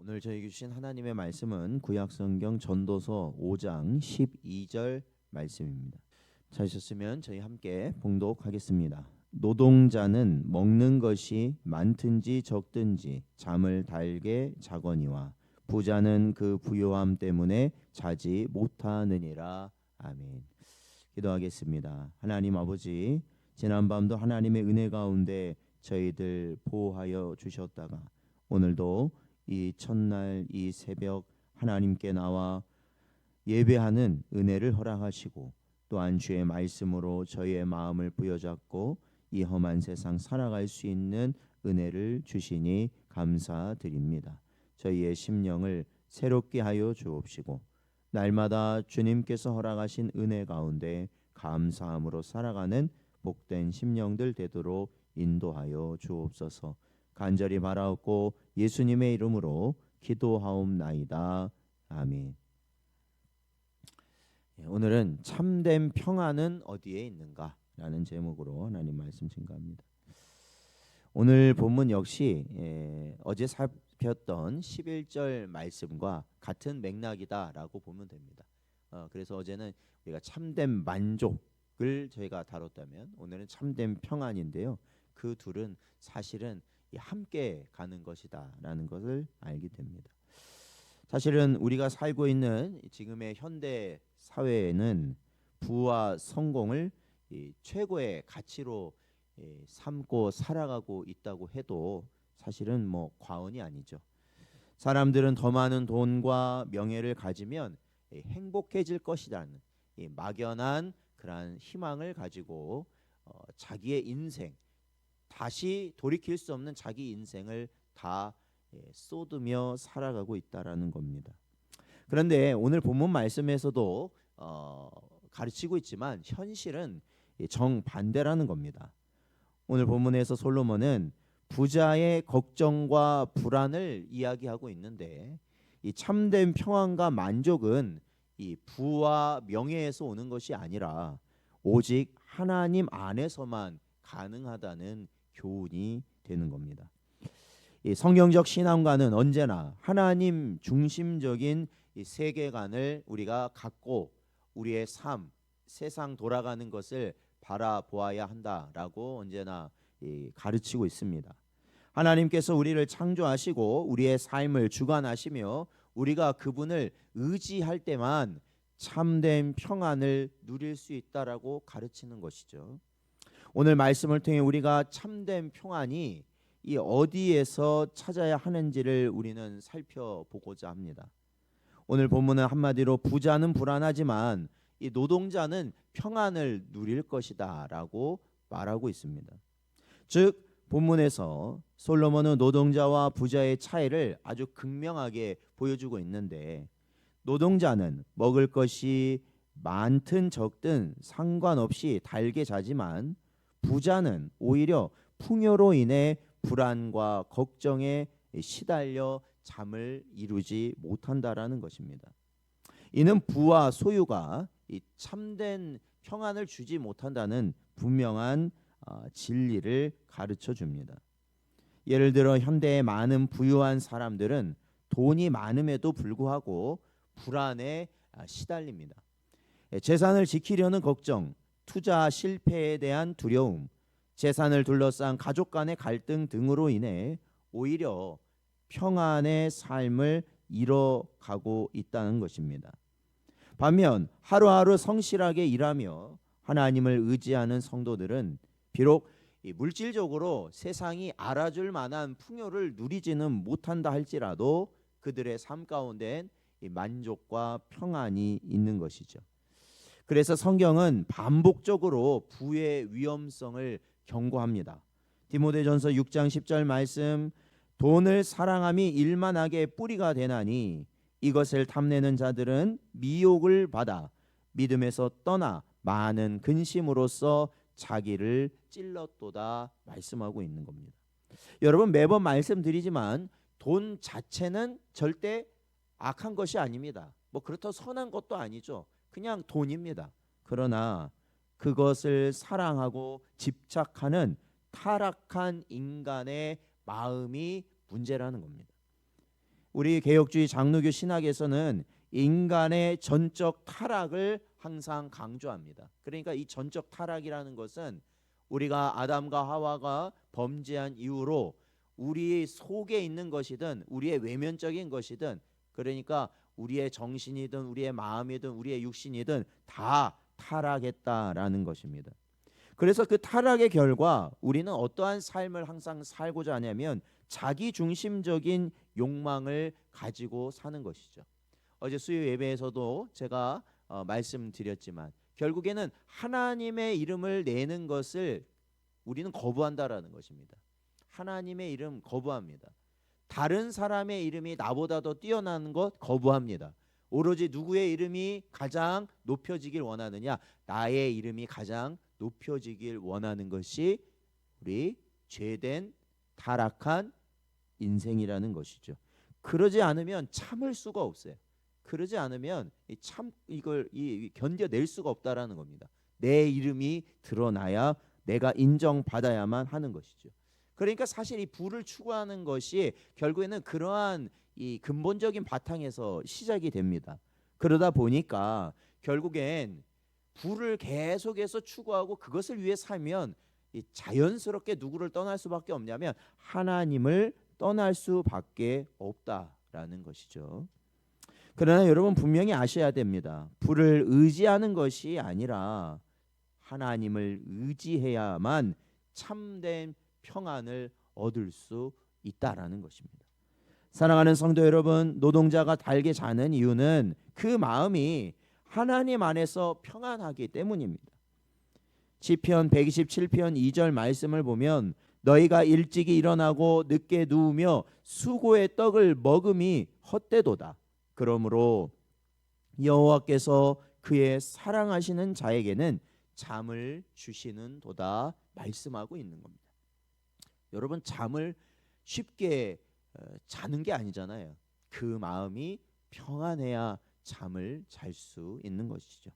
오늘 저에게 주신 하나님의 말씀은 구약성경 전도서 5장 12절 말씀입니다. 찾으셨으면 저희 함께 봉독하겠습니다. 노동자는 먹는 것이 많든지 적든지 잠을 달게 자거니와 부자는 그 부요함 때문에 자지 못하느니라. 아멘. 기도하겠습니다. 하나님 아버지, 지난밤도 하나님의 은혜 가운데 저희들 보호하여 주셨다가 오늘도 이 첫날 이 새벽 하나님께 나와 예배하는 은혜를 허락하시고 또한 주의 말씀으로 저희의 마음을 부여잡고 이 험한 세상 살아갈 수 있는 은혜를 주시니 감사드립니다. 저희의 심령을 새롭게 하여 주옵시고 날마다 주님께서 허락하신 은혜 가운데 감사함으로 살아가는 복된 심령들 되도록 인도하여 주옵소서. 간절히 바라옵고 예수님의 이름으로 기도하옵나이다. 아멘. 오늘은 참된 평안은 어디에 있는가? 라는 제목으로 하나님 말씀 증거합니다. 오늘 본문 역시 어제 살폈던 11절 말씀과 같은 맥락이다라고 보면 됩니다. 그래서 어제는 우리가 참된 만족을 저희가 다뤘다면 오늘은 참된 평안인데요. 그 둘은 사실은 함께 가는 것이다라는 것을 알게 됩니다. 사실은 우리가 살고 있는 지금의 현대 사회에는 부와 성공을 최고의 가치로 삼고 살아가고 있다고 해도 사실은 과언이 아니죠. 사람들은 더 많은 돈과 명예를 가지면 행복해질 것이라는 막연한 그러한 희망을 가지고 자기의 인생, 다시 돌이킬 수 없는 자기 인생을 다 쏟으며 살아가고 있다라는 겁니다. 그런데 오늘 본문 말씀에서도 가르치고 있지만 현실은 정반대라는 겁니다. 오늘 본문에서 솔로몬은 부자의 걱정과 불안을 이야기하고 있는데 이 참된 평안과 만족은 이 부와 명예에서 오는 것이 아니라 오직 하나님 안에서만 가능하다는 교훈이 되는 겁니다. 이 성경적 신앙과는 언제나 하나님 중심적인 이 세계관을 우리가 갖고 우리의 삶, 세상 돌아가는 것을 바라보아야 한다라고 언제나 가르치고 있습니다. 하나님께서 우리를 창조하시고 우리의 삶을 주관하시며 우리가 그분을 의지할 때만 참된 평안을 누릴 수 있다라고 가르치는 것이죠. 오늘 말씀을 통해 우리가 참된 평안이 이 어디에서 찾아야 하는지를 우리는 살펴보고자 합니다. 오늘 본문은 한마디로 부자는 불안하지만 이 노동자는 평안을 누릴 것이다라고 말하고 있습니다. 즉 본문에서 솔로몬은 노동자와 부자의 차이를 아주 극명하게 보여주고 있는데 노동자는 먹을 것이 많든 적든 상관없이 달게 자지만 부자는 오히려 풍요로 인해 불안과 걱정에 시달려 잠을 이루지 못한다라는 것입니다. 이는 부와 소유가 이 참된 평안을 주지 못한다는 분명한 진리를 가르쳐 줍니다. 예를 들어 현대의 많은 부유한 사람들은 돈이 많음에도 불구하고 불안에 시달립니다. 재산을 지키려는 걱정, 투자 실패에 대한 두려움, 재산을 둘러싼 가족 간의 갈등 등으로 인해 오히려 평안의 삶을 잃어가고 있다는 것입니다. 반면 하루하루 성실하게 일하며 하나님을 의지하는 성도들은 비록 물질적으로 세상이 알아줄 만한 풍요를 누리지는 못한다 할지라도 그들의 삶 가운데엔 만족과 평안이 있는 것이죠. 그래서 성경은 반복적으로 부의 위험성을 경고합니다. 디모데전서 6장 10절 말씀, 돈을 사랑함이 일만하게 뿌리가 되나니 이것을 탐내는 자들은 미혹을 받아 믿음에서 떠나 많은 근심으로써 자기를 찔렀도다 말씀하고 있는 겁니다. 여러분 매번 말씀드리지만 돈 자체는 절대 악한 것이 아닙니다. 그렇다고 선한 것도 아니죠. 그냥 돈입니다. 그러나 그것을 사랑하고 집착하는 타락한 인간의 마음이 문제라는 겁니다. 우리 개혁주의 장로교 신학에서는 인간의 전적 타락을 항상 강조합니다. 그러니까 이 전적 타락이라는 것은 우리가 아담과 하와가 범죄한 이후로 우리 속에 있는 것이든 우리의 외면적인 것이든, 그러니까 우리의 정신이든 우리의 마음이든 우리의 육신이든 다 타락했다라는 것입니다. 그래서 그 타락의 결과 우리는 어떠한 삶을 항상 살고자 하냐면 자기 중심적인 욕망을 가지고 사는 것이죠. 어제 수요 예배에서도 제가 말씀드렸지만 결국에는 하나님의 이름을 내는 것을 우리는 거부한다라는 것입니다. 하나님의 이름 거부합니다. 다른 사람의 이름이 나보다 더 뛰어나는 것 거부합니다. 오로지 누구의 이름이 가장 높여지길 원하느냐, 나의 이름이 가장 높여지길 원하는 것이 우리 죄된 타락한 인생이라는 것이죠. 그러지 않으면 참을 수가 없어요. 그러지 않으면 이걸 견뎌낼 수가 없다라는 겁니다. 내 이름이 드러나야 내가 인정받아야만 하는 것이죠. 그러니까 사실 이 부를 추구하는 것이 결국에는 그러한 이 근본적인 바탕에서 시작이 됩니다. 그러다 보니까 결국엔 부를 계속해서 추구하고 그것을 위해 살면 자연스럽게 누구를 떠날 수밖에 없냐면 하나님을 떠날 수밖에 없다라는 것이죠. 그러나 여러분 분명히 아셔야 됩니다. 부를 의지하는 것이 아니라 하나님을 의지해야만 참된 평안을 얻을 수 있다라는 것입니다. 사랑하는 성도 여러분, 노동자가 달게 자는 이유는 그 마음이 하나님 안에서 평안하기 때문입니다. 시편 127편 2절 말씀을 보면 너희가 일찍이 일어나고 늦게 누우며 수고의 떡을 먹음이 헛되도다. 그러므로 여호와께서 그의 사랑하시는 자에게는 잠을 주시는 도다 말씀하고 있는 겁니다. 여러분 잠을 쉽게 자는 게 아니잖아요. 그 마음이 평안해야 잠을 잘 수 있는 것이죠.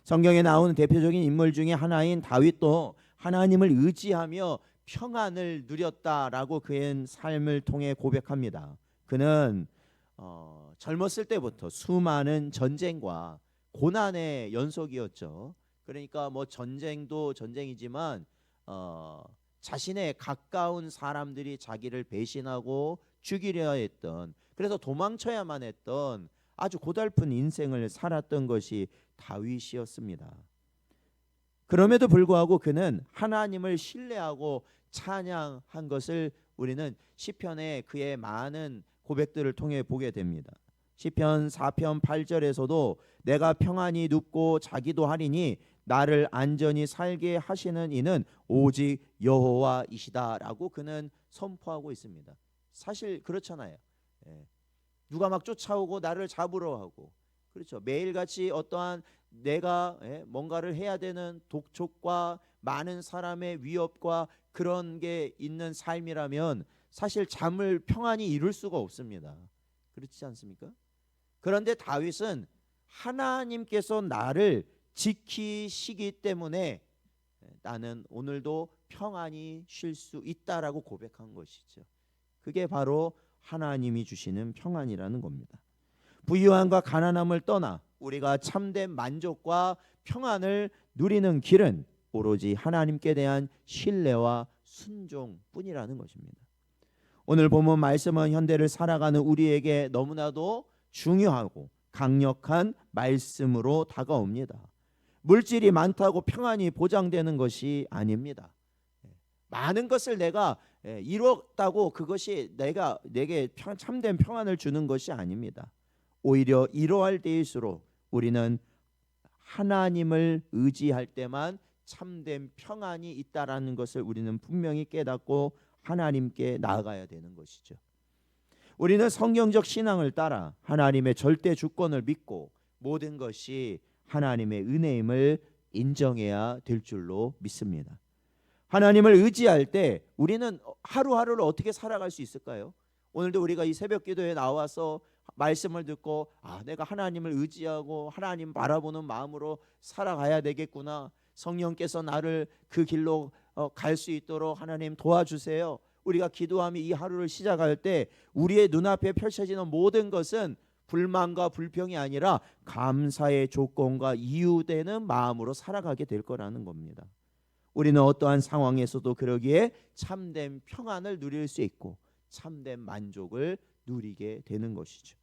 성경에 나오는 대표적인 인물 중에 하나인 다윗도 하나님을 의지하며 평안을 누렸다라고 그의 삶을 통해 고백합니다. 그는 젊었을 때부터 수많은 전쟁과 고난의 연속이었죠. 그러니까 뭐 전쟁도 전쟁이지만 자신의 가까운 사람들이 자기를 배신하고 죽이려 했던, 그래서 도망쳐야만 했던 아주 고달픈 인생을 살았던 것이 다윗이었습니다. 그럼에도 불구하고 그는 하나님을 신뢰하고 찬양한 것을 우리는 시편의 그의 많은 고백들을 통해 보게 됩니다. 시편 4편 8절에서도 내가 평안히 눕고 자기도 하리니 나를 안전히 살게 하시는 이는 오직 여호와이시다라고 그는 선포하고 있습니다. 사실 그렇잖아요. 누가 막 쫓아오고 나를 잡으러 하고, 그렇죠. 매일같이 어떠한 내가 뭔가를 해야 되는 독촉과 많은 사람의 위협과 그런 게 있는 삶이라면 사실 잠을 평안히 이룰 수가 없습니다. 그렇지 않습니까? 그런데 다윗은 하나님께서 나를 지키시기 때문에 나는 오늘도 평안히 쉴 수 있다라고 고백한 것이죠. 그게 바로 하나님이 주시는 평안이라는 겁니다. 부유함과 가난함을 떠나 우리가 참된 만족과 평안을 누리는 길은 오로지 하나님께 대한 신뢰와 순종뿐이라는 것입니다. 오늘 본문 말씀은 현대를 살아가는 우리에게 너무나도 중요하고 강력한 말씀으로 다가옵니다. 물질이 많다고 평안이 보장되는 것이 아닙니다. 많은 것을 내가 이뤘다고 그것이 내게 참된 평안을 주는 것이 아닙니다. 오히려 이러할 때일수록 우리는 하나님을 의지할 때만 참된 평안이 있다라는 것을 우리는 분명히 깨닫고 하나님께 나아가야 되는 것이죠. 우리는 성경적 신앙을 따라 하나님의 절대 주권을 믿고 모든 것이 하나님의 은혜임을 인정해야 될 줄로 믿습니다. 하나님을 의지할 때 우리는 하루하루를 어떻게 살아갈 수 있을까요? 오늘도 우리가 이 새벽 기도에 나와서 말씀을 듣고 내가 하나님을 의지하고 하나님 바라보는 마음으로 살아가야 되겠구나. 성령께서 나를 그 길로 갈 수 있도록 하나님 도와주세요. 우리가 기도하며 이 하루를 시작할 때 우리의 눈앞에 펼쳐지는 모든 것은 불만과 불평이 아니라 감사의 조건과 이유되는 마음으로 살아가게 될 거라는 겁니다. 우리는 어떠한 상황에서도 그러기에 참된 평안을 누릴 수 있고 참된 만족을 누리게 되는 것이죠.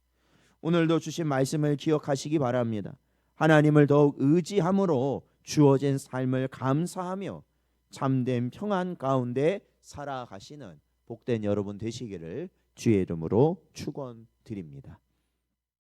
오늘도 주신 말씀을 기억하시기 바랍니다. 하나님을 더욱 의지함으로 주어진 삶을 감사하며 참된 평안 가운데 살아가시는 복된 여러분 되시기를 주의 이름으로 축원드립니다.